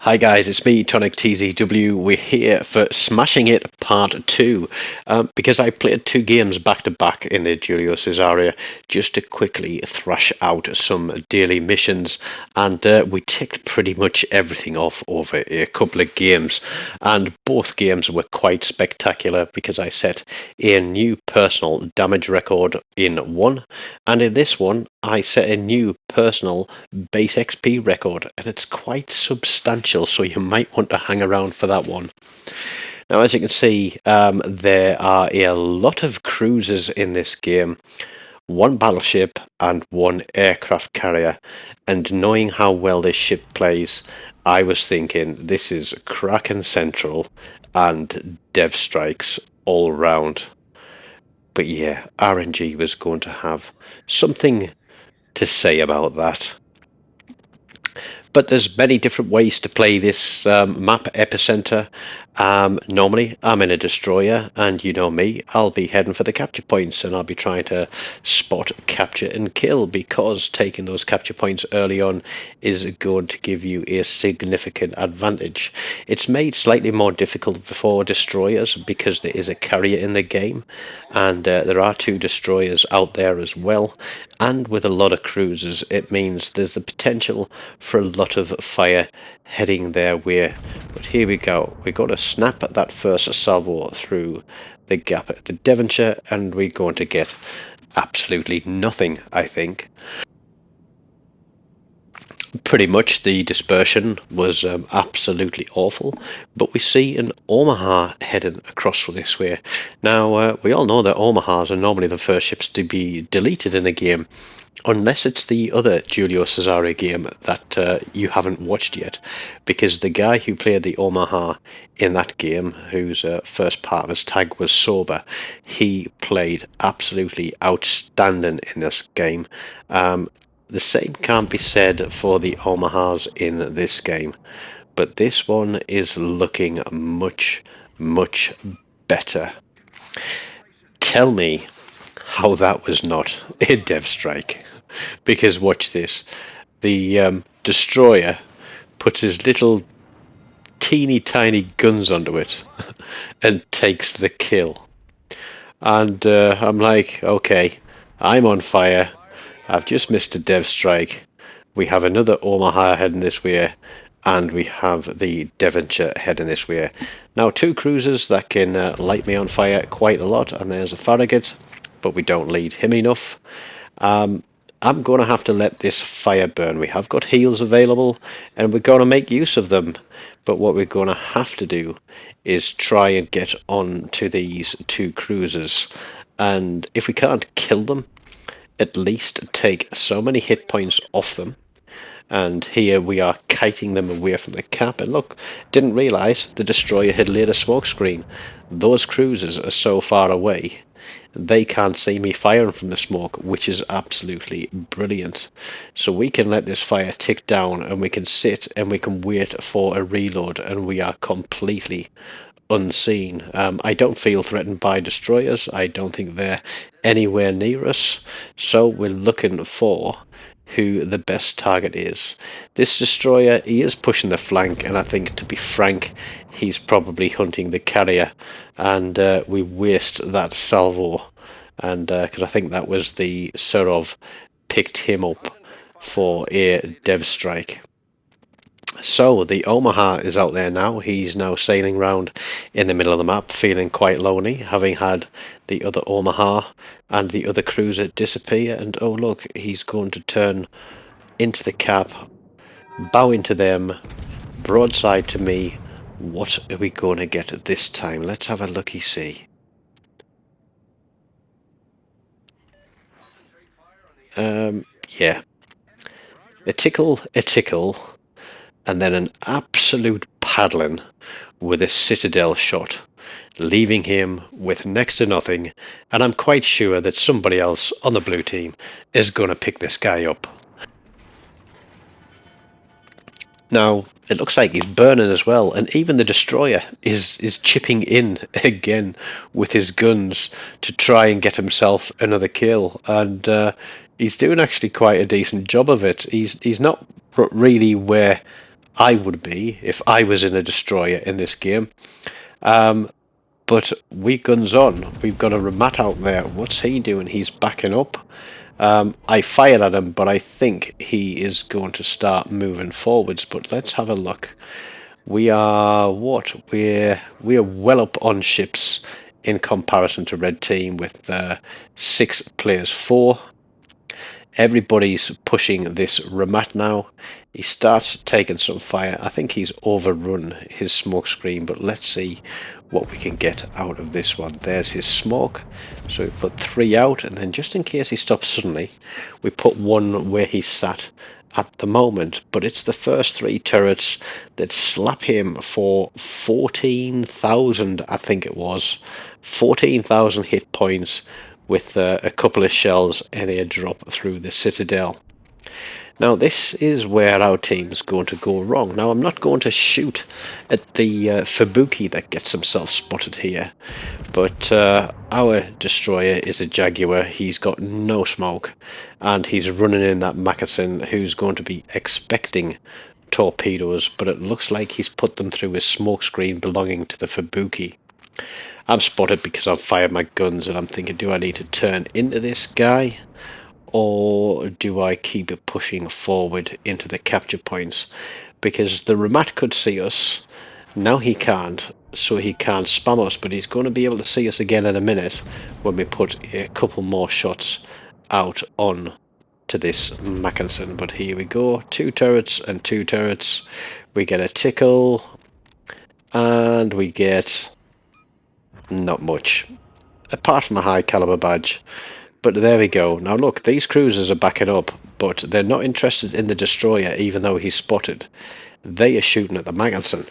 Hi guys, it's me, Tonic TZW. We're here for Smashing It Part 2 because I played two games back to back in the Julio Cesaria just to quickly thrash out some daily missions, and we ticked pretty much everything off over a couple of games, and both games were quite spectacular because I set a new personal damage record in one, and in this one I set a new personal base XP record, and it's quite substantial, so you might want to hang around for that one. Now, as you can see, there are a lot of cruisers in this game, one battleship and one aircraft carrier, and knowing how well this ship plays, I was thinking this is Kraken Central and Dev Strikes all round. But yeah, RNG was going to have something to say about that. But there's many different ways to play this map, Epicenter. Normally I'm in a destroyer, and you know me, I'll be heading for the capture points, and I'll be trying to spot, capture and kill, because taking those capture points early on is going to give you a significant advantage. It's made slightly more difficult for destroyers because there is a carrier in the game, and there are two destroyers out there as well, and with a lot of cruisers it means there's the potential for a lot of fire heading their way. But here we go, we're going to snap at that first salvo through the gap at the Devonshire, and we're going to get absolutely nothing, I think. Pretty much the dispersion was absolutely awful, but we see an Omaha heading across this way. Now, we all know that Omahas are normally the first ships to be deleted in a game, unless it's the other Julio Cesare game that you haven't watched yet, because the guy who played the Omaha in that game, whose first part of his tag was Sober, he played absolutely outstanding in this game. The same can't be said for the Omahas in this game, but this one is looking much, much better. Tell me how that was not a dev strike, because watch this. The destroyer puts his little teeny tiny guns onto it and takes the kill, and I'm like, okay, I'm on fire. I've just missed a dev strike. We have another Omaha heading this way, and we have the Devonshire heading this way. Now, two cruisers that can light me on fire quite a lot, and there's a Farragut, but we don't lead him enough. I'm going to have to let this fire burn. We have got heals available, and we're going to make use of them. But what we're going to have to do is try and get on to these two cruisers. And if we can't kill them, at least take so many hit points off them. And here we are kiting them away from the cap, and look, didn't realise the destroyer had laid a smoke screen. Those cruisers are so far away they can't see me firing from the smoke, which is absolutely brilliant. So we can let this fire tick down, and we can sit and we can wait for a reload, and we are completely unseen. I don't feel threatened by destroyers. I don't think they're anywhere near us, so we're looking for who the best target is. This destroyer, he is pushing the flank, and I think, to be frank, he's probably hunting the carrier, and we waste that salvo, and because I think that was the Serov picked him up for a dev strike. So the Omaha is out there now. He's now sailing around in the middle of the map, feeling quite lonely, having had the other Omaha and the other cruiser disappear. And oh look, he's going to turn into the cap, bow into them, broadside to me. What are we going to get at this time? Let's have a looky see. Yeah, a tickle, and then an absolute paddling with a citadel shot, leaving him with next to nothing, and I'm quite sure that somebody else on the blue team is going to pick this guy up. Now, it looks like he's burning as well, and even the destroyer is chipping in again with his guns to try and get himself another kill, and he's doing actually quite a decent job of it. He's not really where I would be if I was in a destroyer in this game. But we guns on. We've got a Ramat out there. What's he doing? He's backing up. I fired at him, but I think he is going to start moving forwards. But let's have a look. We are what? We're well up on ships in comparison to red team with 6 players 4. Everybody's pushing this Ramat now. He starts taking some fire. I think he's overrun his smoke screen, but let's see what we can get out of this one. There's his smoke. So we put 3 out, and then just in case he stops suddenly, we put 1 where he sat at the moment. But it's the first 3 turrets that slap him for 14,000, I think it was. 14,000 hit points with a couple of shells and a drop through the citadel. Now this is where our team's going to go wrong. Now I'm not going to shoot at the Fubuki that gets himself spotted here, but our destroyer is a Jaguar. He's got no smoke, and he's running in that Moccasin, who's going to be expecting torpedoes, but it looks like he's put them through his smoke screen belonging to the Fubuki. I'm spotted because I've fired my guns, and I'm thinking, do I need to turn into this guy, or do I keep it pushing forward into the capture points? Because the Ramat could see us. Now he can't, so he can't spam us, but he's going to be able to see us again in a minute when we put a couple more shots out on to this Moccasin. But here we go, 2 turrets and 2 turrets. We get a tickle, and we get not much, apart from a high caliber badge. But there we go. Now look, these cruisers are backing up, but they're not interested in the destroyer, even though he's spotted. They are shooting at the Moccasin.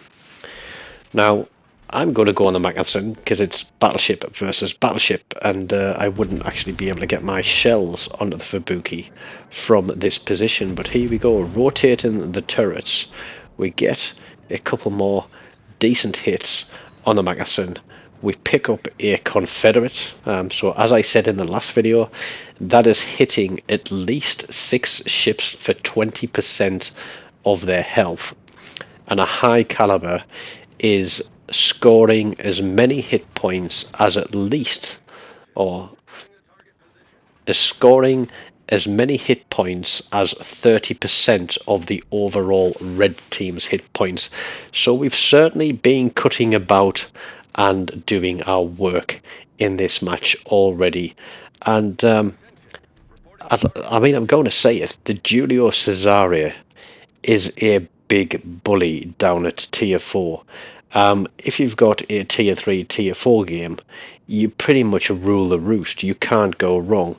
Now I'm going to go on the Moccasin because it's battleship versus battleship, and I wouldn't actually be able to get my shells onto the Fubuki from this position. But here we go, rotating the turrets. We get a couple more decent hits on the Moccasin. We pick up a Confederate, so as I said in the last video, that is hitting at least 6 ships for 20% of their health, and a high caliber is scoring as many hit points as at least, or is scoring as many hit points as 30% of the overall red team's hit points. So we've certainly been cutting about and doing our work in this match already. And I mean, I'm going to say it, the Giulio Cesare is a big bully down at tier 4. If you've got a tier 3, tier 4 game, you pretty much rule the roost. You can't go wrong.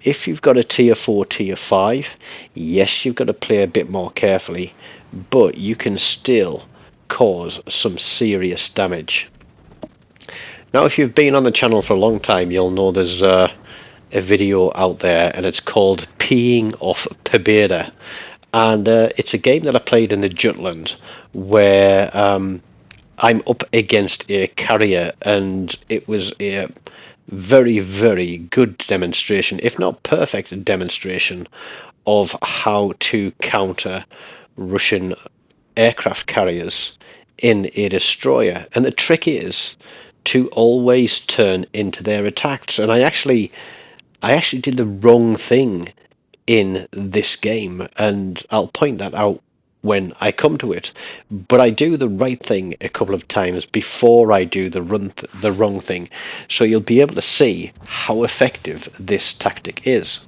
If you've got a tier 4, tier 5, yes, you've got to play a bit more carefully, but you can still cause some serious damage. Now, if you've been on the channel for a long time, you'll know there's a video out there, and it's called Peeing Off Pobeda. And it's a game that I played in the Jutland, where I'm up against a carrier, and it was a very, very good demonstration, if not perfect demonstration, of how to counter Russian aircraft carriers in a destroyer. And the trick is to always turn into their attacks. And I actually did the wrong thing in this game, and I'll point that out when I come to it. But I do the right thing a couple of times before I do the wrong thing, so you'll be able to see how effective this tactic is.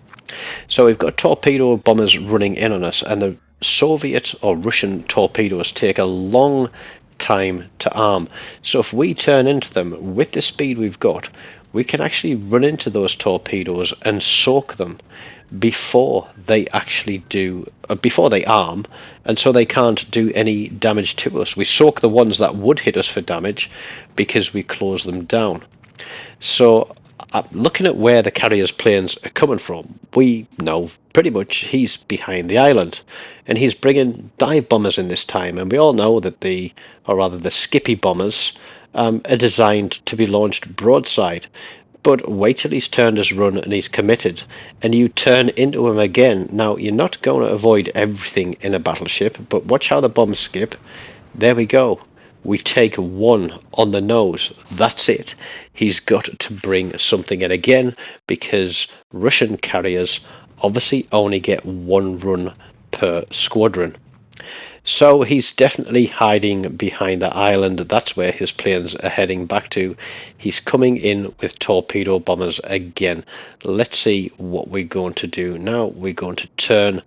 So we've got torpedo bombers running in on us, and the Soviet or Russian torpedoes take a long time to arm. So if we turn into them with the speed we've got, we can actually run into those torpedoes and soak them before they arm, and so they can't do any damage to us. We soak the ones that would hit us for damage because we close them down. So looking at where the carrier's planes are coming from, we know pretty much he's behind the island, and he's bringing dive bombers in this time. And we all know that the Skippy bombers are designed to be launched broadside, But wait till he's turned his run and he's committed, and you turn into him again. Now, you're not going to avoid everything in a battleship, but watch how the bombs skip. There we go. We take one on the nose. That's it. He's got to bring something in again, because Russian carriers obviously only get one run per squadron. So he's definitely hiding behind the island. That's where his planes are heading back to. He's coming in with torpedo bombers again. Let's see what we're going to do now. We're going to turn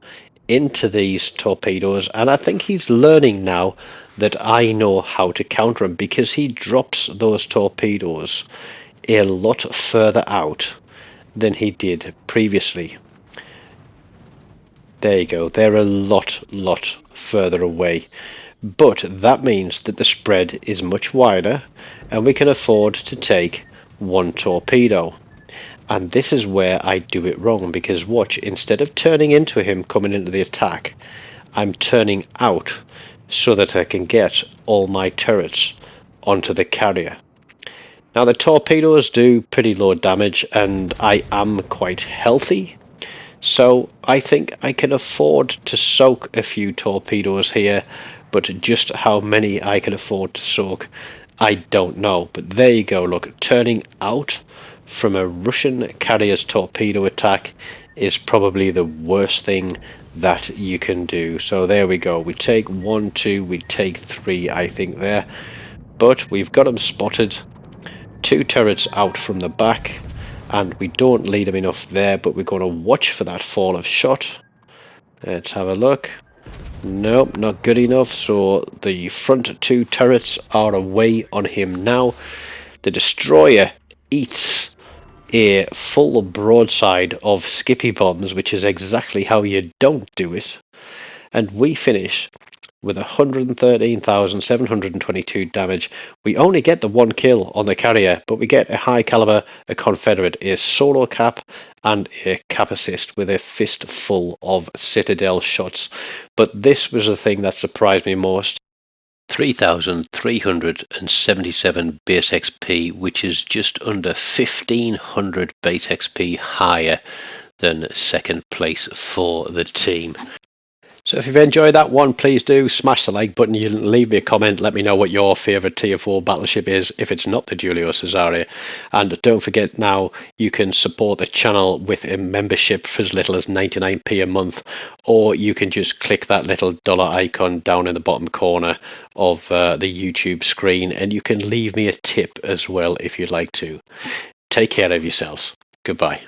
into these torpedoes, and I think he's learning now that I know how to counter him, because he drops those torpedoes a lot further out than he did previously. There you go. They're a lot further away, but that means that the spread is much wider and we can afford to take one torpedo. And this is where I do it wrong, because watch, instead of turning into him coming into the attack, I'm turning out so that I can get all my turrets onto the carrier. Now, the torpedoes do pretty low damage and I am quite healthy, so I think I can afford to soak a few torpedoes here, but just how many I can afford to soak, I don't know. But there you go, look, turning out from a Russian carrier's torpedo attack is probably the worst thing that you can do. So there we go, we take 1, 2, we take 3, I think there, but we've got them spotted. 2 turrets out from the back, and we don't lead them enough there, but we're going to watch for that fall of shot. Let's have a look. Nope, not good enough. So the front 2 turrets are away on him now. The destroyer eats a full broadside of Skippy bombs, which is exactly how you don't do it. And we finish with 113,722 damage. We only get the 1 kill on the carrier, but we get a High Caliber, a Confederate, a solo cap, and a cap assist with a fist full of Citadel shots. But this was the thing that surprised me most. 3,377 base XP, which is just under 1,500 base XP higher than second place for the team. So if you've enjoyed that one, please do smash the like button. You can leave me a comment, let me know what your favourite tier 4 battleship is if it's not the Giulio Cesare. And don't forget, now you can support the channel with a membership for as little as 99p a month, or you can just click that little dollar icon down in the bottom corner of the YouTube screen, and you can leave me a tip as well if you'd like to. Take care of yourselves. Goodbye.